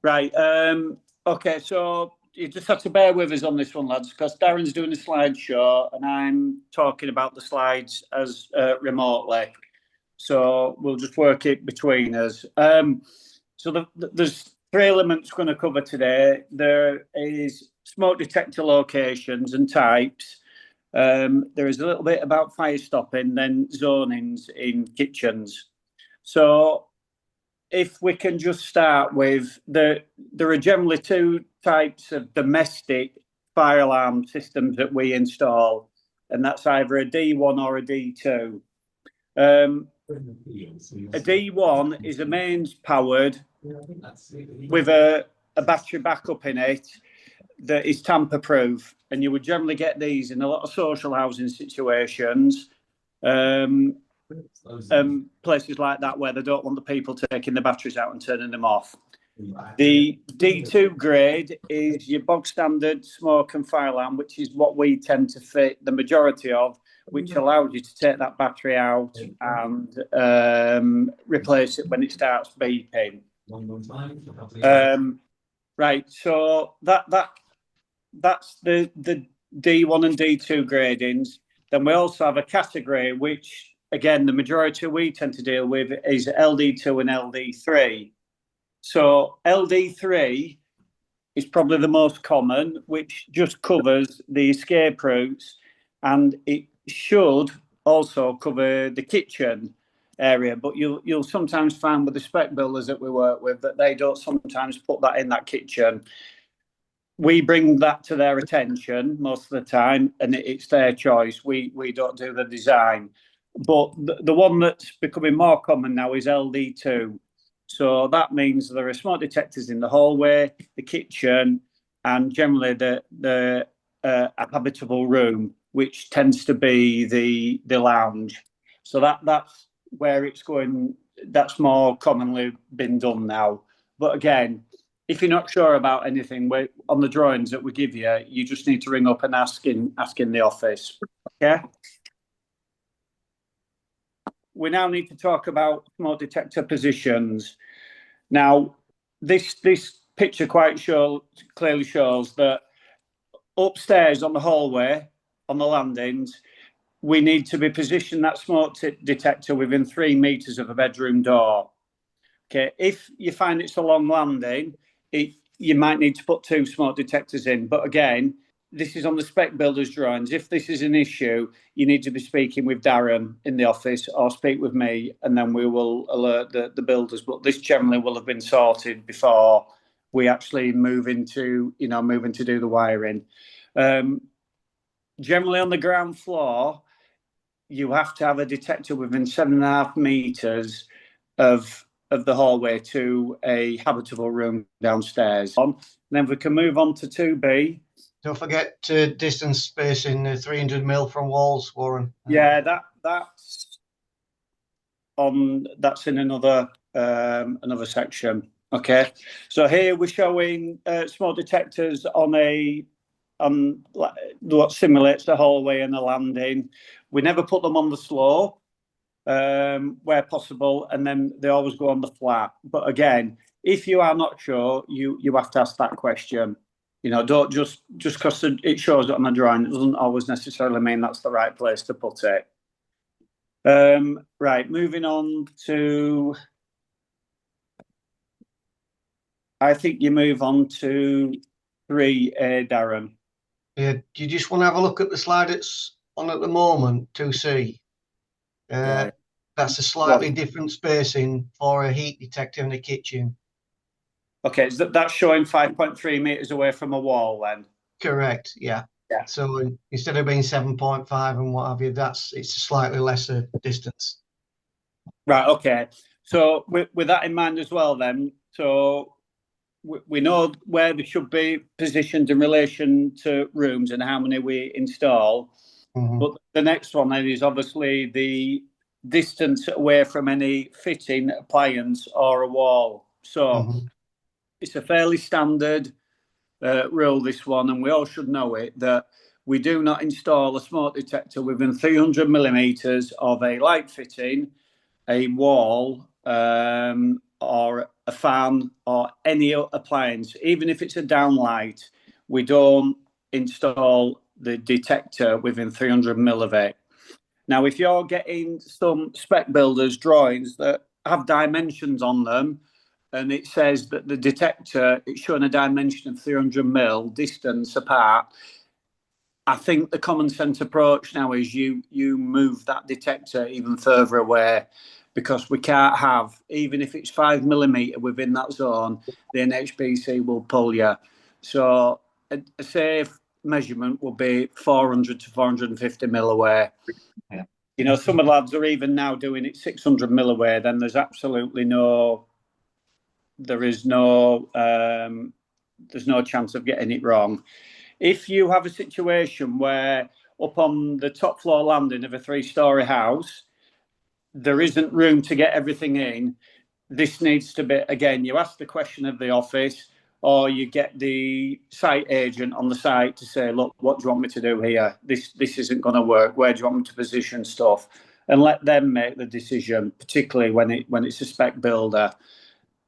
Right. Okay, so you just have to bear with us on this one, lads, because Darren's doing a slideshow and I'm talking about the slides as remotely. So we'll just work it between us. So there's three elements we're going to cover today. There is smoke detector locations and types. There is a little bit about fire stopping, then zonings in kitchens. So if we can just start with there are generally two types of domestic fire alarm systems that we install, and that's either a D1 or a D2. A D1 is a mains powered with a battery backup in it that is tamper proof, and you would generally get these in a lot of social housing situations. Places like that where they don't want the people taking the batteries out and turning them off. The D2 grade is your bog standard smoke and fire alarm, which is what we tend to fit the majority of, which allows you to take that battery out and replace it when it starts beeping. Right, so that's the D1 and D2 gradings. Then we also have a category which, again, the majority we tend to deal with is LD2 and LD3. So LD3 is probably the most common, which just covers the escape routes, and it should also cover the kitchen area. But you'll sometimes find with the spec builders that we work with that they don't sometimes put that in that kitchen. We bring that to their attention most of the time, and it's their choice. We don't do the design. But the one that's becoming more common now is LD2. So that means there are smoke detectors in the hallway, the kitchen, and generally the habitable room, which tends to be the lounge. So that's where it's going. That's more commonly been done now. But again, if you're not sure about anything on the drawings that we give you, you just need to ring up and ask in the office. Okay. We now need to talk about smoke detector positions. Now, this picture quite clearly shows that upstairs on the hallway, on the landings, we need to be positioned that smoke detector within 3 meters of a bedroom door. Okay, if you find it's a long landing, you might need to put 2 smoke detectors in. But again, this is on the spec builder's drawings. If this is an issue, you need to be speaking with Darren in the office or speak with me, and then we will alert the builders. But this generally will have been sorted before we actually move into do the wiring. Generally on the ground floor, you have to have a detector within 7.5 meters of the hallway to a habitable room downstairs. And then we can move on to 2B. Don't forget distance spacing, 300 mil from walls, Warren. Yeah, that's in another section. Okay, so here we're showing smoke detectors on what simulates the hallway and the landing. We never put them on the slope where possible, and then they always go on the flat. But again, if you are not sure, you have to ask that question. Don't just because it shows it on the drawing, it doesn't always necessarily mean that's the right place to put it. Right, moving on to, I think you move on to 3A, Darren. Yeah, do you just want to have a look at the slide it's on at the moment, 2C? Right. That's a slightly different spacing for a heat detector in the kitchen. Okay, so that's showing 5.3 meters away from a wall then? Correct, yeah. Yeah. So instead of being 7.5 and what have you, it's a slightly lesser distance. Right, okay. So with that in mind as well then, so we know where they should be positioned in relation to rooms and how many we install. Mm-hmm. But the next one then is obviously the distance away from any fitting, appliance or a wall. So it's a fairly standard rule, this one, and we all should know it, that we do not install a smoke detector within 300 millimeters of a light fitting, a wall, or a fan or any appliance, even if it's a downlight, we don't install the detector within 300 mil of it. Now, if you're getting some spec builders drawings that have dimensions on them, and it says that the detector, it's showing a dimension of 300 mil distance apart, I think the common sense approach now is you move that detector even further away, because we can't have, even if it's 5 millimetre within that zone, the NHBC will pull you. So a safe measurement will be 400 to 450 mil away. Yeah. You know, some of the lads are even now doing it 600 mil away. Then there's absolutely there's no chance of getting it wrong. If you have a situation where up on the top floor landing of a 3-story house, there isn't room to get everything in, this needs to be, again, you ask the question of the office, or you get the site agent on the site to say, look, what do you want me to do here? This isn't going to work. Where do you want me to position stuff? And let them make the decision, particularly when it's a spec builder.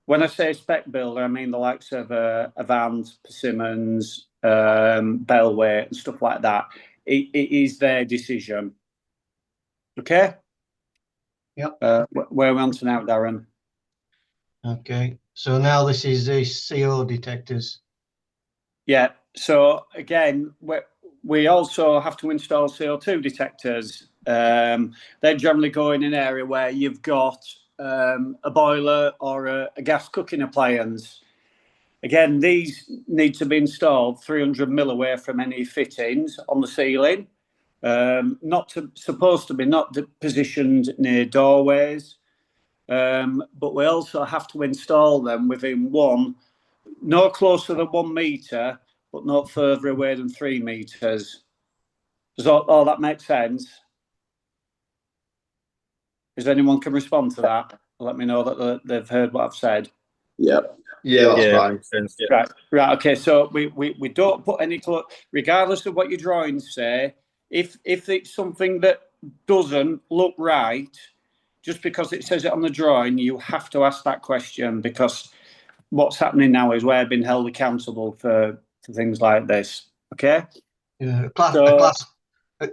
When I say spec builder, I mean the likes of Avant, Persimmons, Bellway, and stuff like that. It is their decision. Okay? Yep. Where are we on to now, Darren? Okay. So now this is the CO detectors. Yeah. So again, we also have to install CO2 detectors. They generally go in an area where you've got a boiler or a gas cooking appliance. Again, these need to be installed 300 mil away from any fittings on the ceiling. Supposed to be not positioned near doorways. But we also have to install them within no closer than 1 metre, but not further away than 3 metres. Does all that make sense? Does anyone can respond to that? Let me know that they've heard what I've said. Yeah, that's fine. Yeah. Right. Okay. So we don't put any regardless of what your drawings say. If it's something that doesn't look right, just because it says it on the drawing, you have to ask that question, because what's happening now is we're being held accountable for things like this. Okay. Yeah.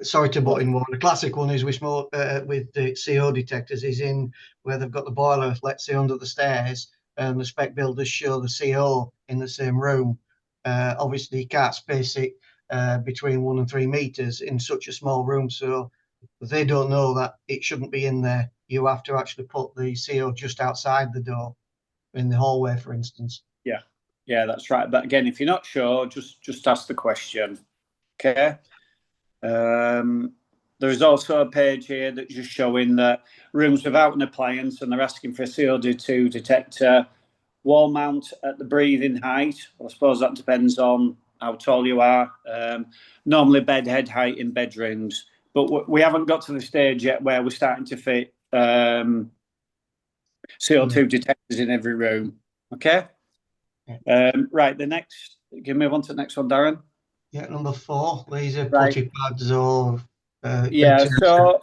Sorry to butt in one. The classic one is with the CO detectors is in where they've got the boiler, let's say under the stairs, and the spec builders show the CO in the same room. Obviously, you can't space it between 1 and 3 meters in such a small room, so they don't know that it shouldn't be in there. You have to actually put the CO just outside the door, in the hallway, for instance. Yeah, that's right. But again, if you're not sure, just ask the question. Okay. There is also a page here that's just showing that rooms without an appliance, and they're asking for a CO2 detector, wall mount at the breathing height. Well, I suppose that depends on how tall you are. Normally bed head height in bedrooms, but we haven't got to the stage yet where we're starting to fit CO2 detectors in every room. Okay. Right. Can we move on to the next one, Darren? Yeah, number 4. These are Right. putty pads or so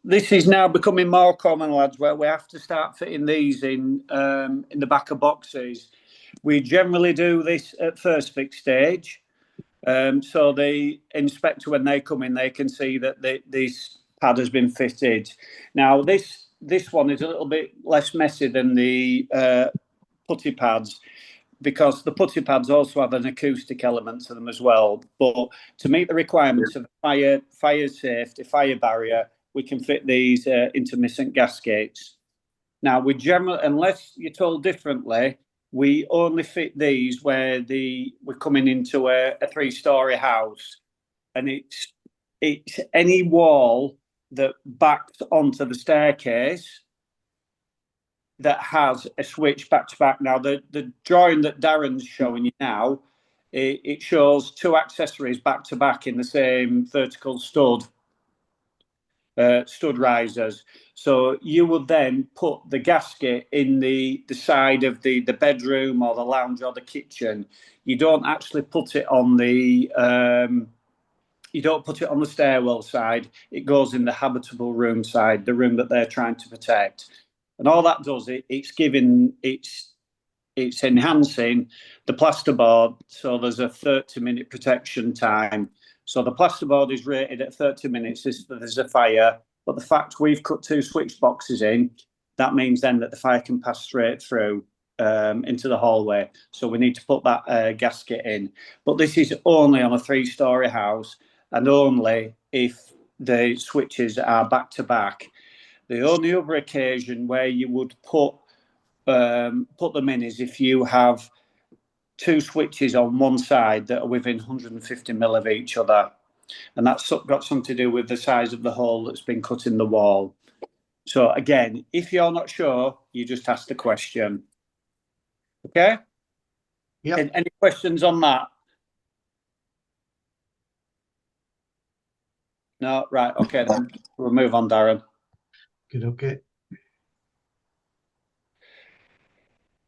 this is now becoming more common, lads, where we have to start fitting these in the back of boxes. We generally do this at first fix stage, so the inspector, when they come in, they can see that this pad has been fitted. Now this one is a little bit less messy than the putty pads, because the putty pads also have an acoustic element to them as well. But to meet the requirements of fire safety, fire barrier, we can fit these intermittent gaskets. Now, we generally, unless you're told differently, we only fit these where we're coming into a 3-story house, and it's any wall that backs onto the staircase that has a switch back to back. Now, the drawing that Darren's showing you now, it shows 2 accessories back to back in the same vertical stud risers. So you would then put the gasket in the side of the bedroom or the lounge or the kitchen. You don't actually put it on the stairwell side. It goes in the habitable room side, the room that they're trying to protect. and all that does it's enhancing the plasterboard. So there's a 30-minute protection time. So the plasterboard is rated at 30 minutes if there's a fire. But the fact we've cut 2 switch boxes in, that means then that the fire can pass straight through into the hallway. So we need to put that gasket in. But this is only on a 3-story house, and only if the switches are back to back. The only other occasion where you would put them in is if you have 2 switches on one side that are within 150 mil of each other. And that's got something to do with the size of the hole that's been cut in the wall. So again, if you're not sure, you just ask the question. Okay? Yeah. Any questions on that? No? Right. Okay, then we'll move on, Darren. Good, okay.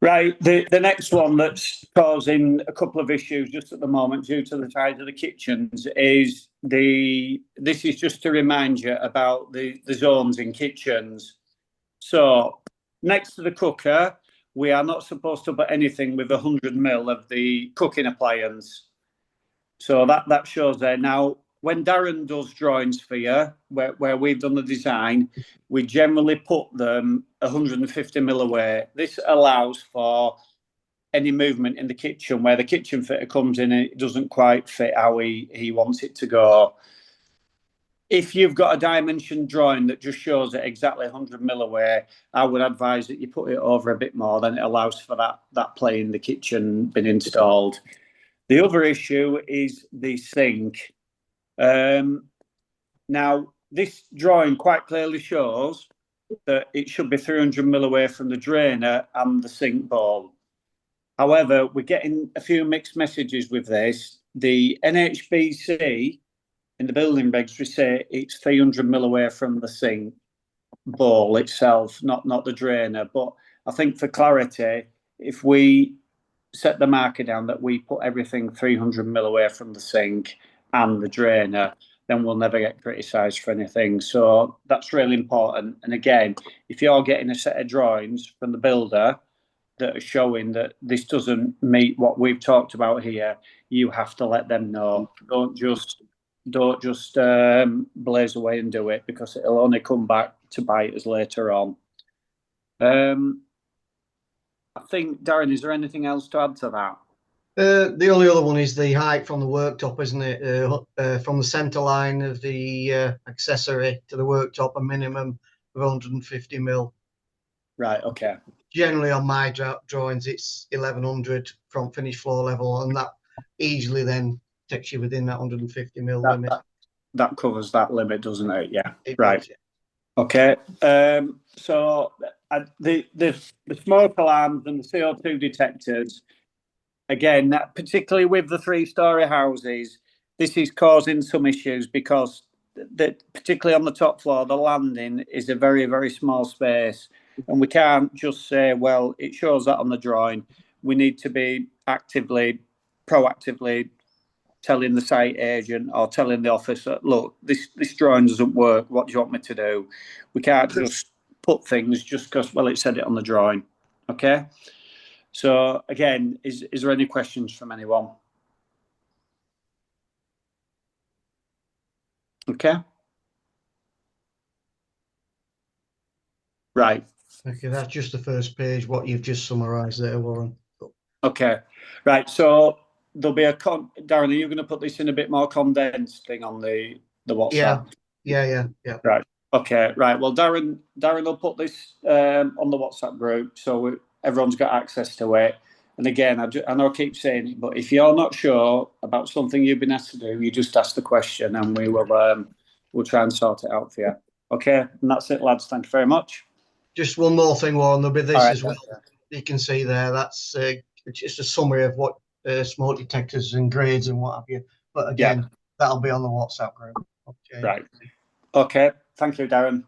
Right, the next one that's causing a couple of issues just at the moment due to the size of the kitchens is this is just to remind you about the zones in kitchens. So next to the cooker, we are not supposed to put anything with 100 mil of the cooking appliance. So that shows there. Now, when Darren does drawings for you, where we've done the design, we generally put them 150 mil away. This allows for any movement in the kitchen where the kitchen fitter comes in and it doesn't quite fit how he wants it to go. If you've got a dimension drawing that just shows it exactly 100 mil away, I would advise that you put it over a bit more, then it allows for that play in the kitchen being installed. The other issue is the sink. Now, this drawing quite clearly shows that it should be 300 mil away from the drainer and the sink bowl. However, we're getting a few mixed messages with this. The NHBC in the building regs, we say it's 300 mil away from the sink bowl itself, not the drainer. But I think for clarity, if we set the marker down that we put everything 300 mil away from the sink and the drainer, then we'll never get criticised for anything. So that's really important. And again, if you're getting a set of drawings from the builder that are showing that this doesn't meet what we've talked about here, you have to let them know. Don't just blaze away and do it, because it'll only come back to bite us later on. I think, Darren, is there anything else to add to that? The only other one is the height from the worktop, isn't it? From the centre line of the accessory to the worktop, a minimum of 150 mil. Right, okay. Generally on my drawings, it's 1100 from finished floor level, and that easily then takes you within that 150 mil limit. That covers that limit, doesn't it? Yeah, it right. Does, yeah. Okay, so the smoke alarms and the CO2 detectors, again, particularly with the 3-story houses, this is causing some issues because, particularly on the top floor, the landing is a very, very small space. And we can't just say, well, it shows that on the drawing. We need to be proactively telling the site agent or telling the officer, look, this drawing doesn't work. What do you want me to do? We can't just put things just because, well, it said it on the drawing. Okay. So again, is there any questions from anyone? Okay. Right. Okay, that's just the first page, what you've just summarised there, Warren. Okay. Right. So there'll be Darren, are you going to put this in a bit more condensed thing on the WhatsApp? Yeah. Right. Okay. Right. Well, Darren will put this on the WhatsApp group, so everyone's got access to it. And again, I know I keep saying it, but if you're not sure about something you've been asked to do, you just ask the question, and we'll try and sort it out for you. Okay. And that's it, lads. Thank you very much. Just one more thing, Warren. There'll be this right, as well. You can see there. That's just a summary of what smoke detectors and grades and what have you. But again, that'll be on the WhatsApp group. Okay. Right. Okay. Thank you, Darren.